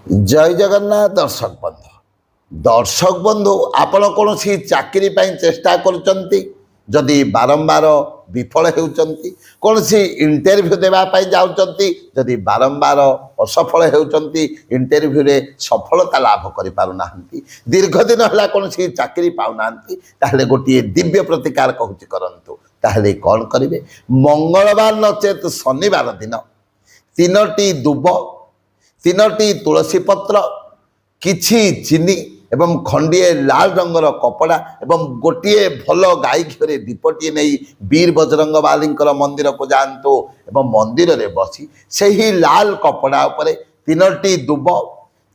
जय जगन्नाथ दर्शक बंधु आपण कौन चाकरी चेष्टा करुँच जदि बारंबार विफल होती कौन इंटरव्यू देवाई जाऊँगी जदि बारंबार असफल होती इंटरव्यू रे सफलता लाभ करना दीर्घ दिन है कौन चाकरी पाऊना ताहले गोटे दिव्य प्रतिकार कहूँ करतु ताहले कौन करेंगे मंगलवार नचेत शनिवार दिन 3टी दुब 3टी तुलसी पत्र किछि चीनी एवं खंडिए लाल रंगर कपड़ा एवं गोटे भल गाई घरे दीपटी नहीं वीर बजरंग बाली मंदिर को जातु एवं मंदिर रे बसी से ही लाल कपड़ा उपरे 3टी दुब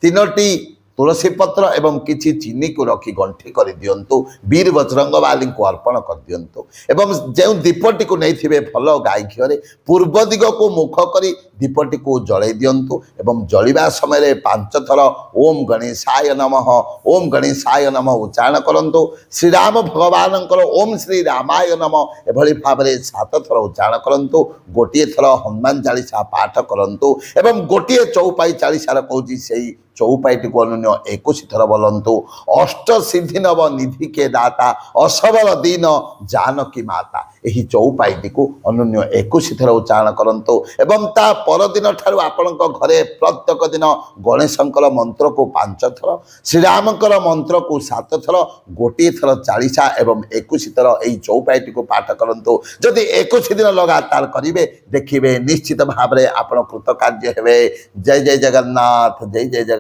3टी तुलसी पत्र एवं किछि चीनी को रखी गंठी कर दियंतु वीर बजरंग बाली को अर्पण कर दियंतु एवं जो दीपटी को नहीं थे भल गाई घरे पूर्व दिग को मुख करी दीपटी को जड़े दियंतु एवं जलिबा समय 5 थर ओम गणेशाय नमः ओम गणेशाय नमः उच्चारण करंतु श्री राम भगवान ओम श्री रामाय नमः एभली भाव में 7 थर उच्चारण करंतु गोटे थर हनुमान चालीसा पाठ करंतु एवं गोटे चौपाई चालीसार कहूँ से चौपाईटी को अन्य 21 थर बोलंतु अष्ट सिद्धि नव निधि के दाता असबल दीन जानकी माता यही चौपाईटी को अन्य 21 थर उच्चारण करंतु एवं ता परदिन ठारू आपणक घरे प्रत्येक दिन गणेशंकर मंत्र को 5 थर श्रीरामकर मंत्र को 7 थर गोटे थर चालीसा एवं 21 थर यही चौपाईटी को पाठ करंतु जदि 21 दिन लगातार करेंगे देखिए निश्चित भाव में आप कृतकार्य हेबे। जय जय जगन्नाथ जय जय जगन्नाथ।